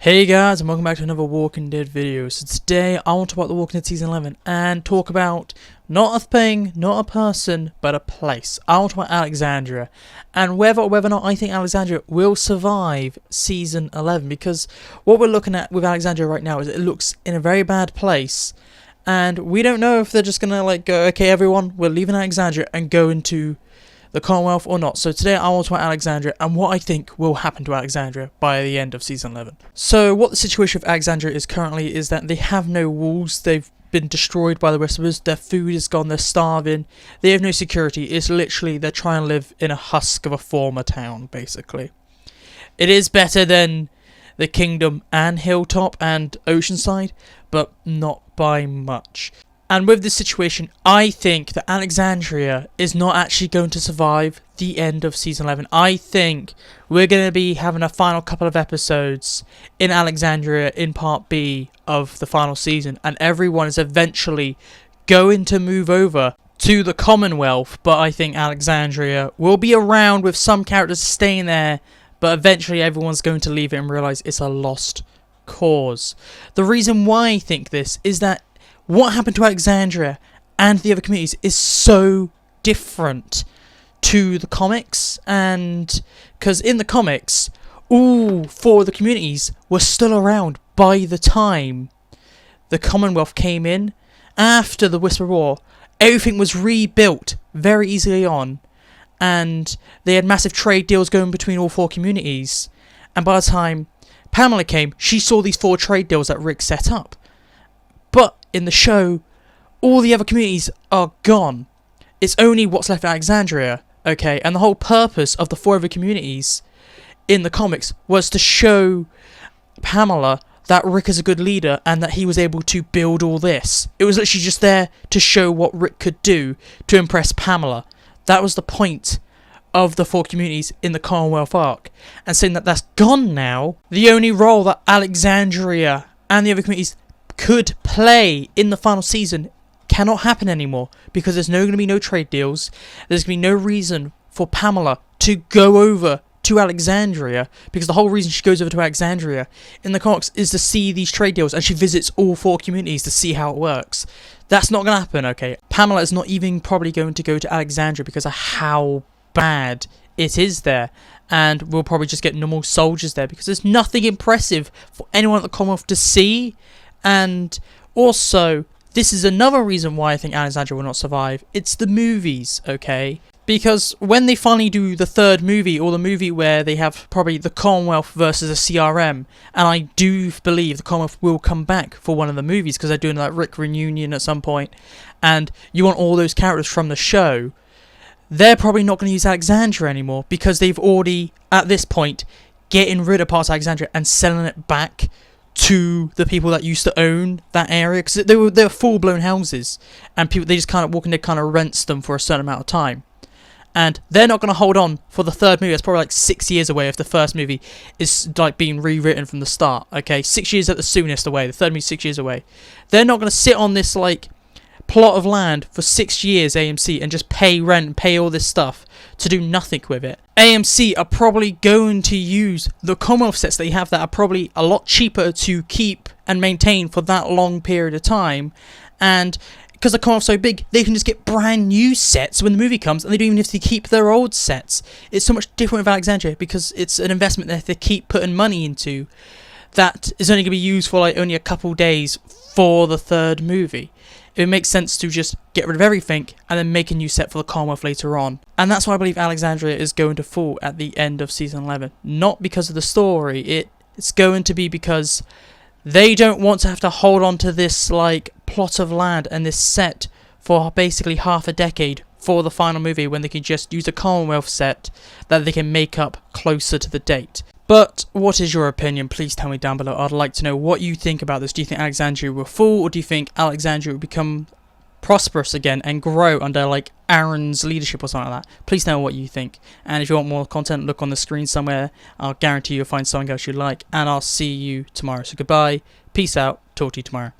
Hey guys, and welcome back to another Walking Dead video. So today I want to talk about The Walking Dead Season 11 and talk about not a thing, not a person, but a place. I want to talk about Alexandria and whether or not I think Alexandria will survive Season 11, because what we're looking at with Alexandria right now is it looks in a very bad place, and we don't know if they're just gonna go, okay everyone, we're leaving Alexandria and go into the Commonwealth or not. So today I want to talk about Alexandria and what I think will happen to Alexandria by the end of Season 11. So what the situation with Alexandria is currently is that they have no walls, they've been destroyed by the Whisperers, their food is gone, they're starving, they have no security. It's literally, they're trying to live in a husk of a former town, basically. It is better than the Kingdom and Hilltop and Oceanside, but not by much. And with this situation, I think that Alexandria is not actually going to survive the end of Season 11. I think we're going to be having a final couple of episodes in Alexandria in Part B of the final season, and everyone is eventually going to move over to the Commonwealth, but I think Alexandria will be around with some characters staying there, but eventually everyone's going to leave it and realise it's a lost cause. The reason why I think this is that what happened to Alexandria and the other communities is so different to the comics, and because in the comics all four of the communities were still around by the time the Commonwealth came in. After the Whisper War, everything was rebuilt very easily on, and they had massive trade deals going between all four communities, and by the time Pamela came, she saw these four trade deals that Rick set up. But in the show, all the other communities are gone. It's only what's left of Alexandria, okay? And the whole purpose of the four other communities in the comics was to show Pamela that Rick is a good leader and that he was able to build all this. It was literally just there to show what Rick could do to impress Pamela. That was the point of the four communities in the Commonwealth arc. And saying that that's gone now, the only role that Alexandria and the other communities could play in the final season cannot happen anymore, because there's going to be no trade deals. There's going to be no reason for Pamela to go over to Alexandria, because the whole reason she goes over to Alexandria in the comics is to see these trade deals, and she visits all four communities to see how it works. That's not going to happen, okay? Pamela is not even probably going to go to Alexandria because of how bad it is there, and we'll probably just get normal soldiers there because there's nothing impressive for anyone at the Commonwealth to see. And also, this is another reason why I think Alexandria will not survive. It's the movies, okay? Because when they finally do the third movie, or the movie where they have probably the Commonwealth versus a CRM, and I do believe the Commonwealth will come back for one of the movies, because they're doing that Rick reunion at some point, and you want all those characters from the show, they're probably not going to use Alexandria anymore, because they've already, at this point, getting rid of parts of Alexandria and selling it back to the people that used to own that area, because they were full-blown houses, and people, they just kind of Walking Dead kind of rents them for a certain amount of time, and they're not going to hold on for the third movie. It's probably like 6 years away if the first movie is like being rewritten from the start. Okay, 6 years at the soonest away. The third movie 6 years away. They're not going to sit on this like plot of land for 6 years, AMC, and just pay rent and pay all this stuff to do nothing with it. AMC are probably going to use the Commonwealth sets they have that are probably a lot cheaper to keep and maintain for that long period of time, and because the Commonwealth's so big, they can just get brand new sets when the movie comes, and they don't even have to keep their old sets. It's so much different with Alexandria because it's an investment that they keep putting money into that is only going to be used for like only a couple days for the third movie. It makes sense to just get rid of everything and then make a new set for the Commonwealth later on. And that's why I believe Alexandria is going to fall at the end of Season 11. Not because of the story, it's going to be because they don't want to have to hold on to this like plot of land and this set for basically half a decade for the final movie, when they can just use a Commonwealth set that they can make up closer to the date. But what is your opinion? Please tell me down below. I'd like to know what you think about this. Do you think Alexandria will fall, or do you think Alexandria will become prosperous again and grow under like Aaron's leadership or something like that? Please tell me what you think. And if you want more content, look on the screen somewhere. I'll guarantee you'll find something else you like. And I'll see you tomorrow. So goodbye, peace out, talk to you tomorrow.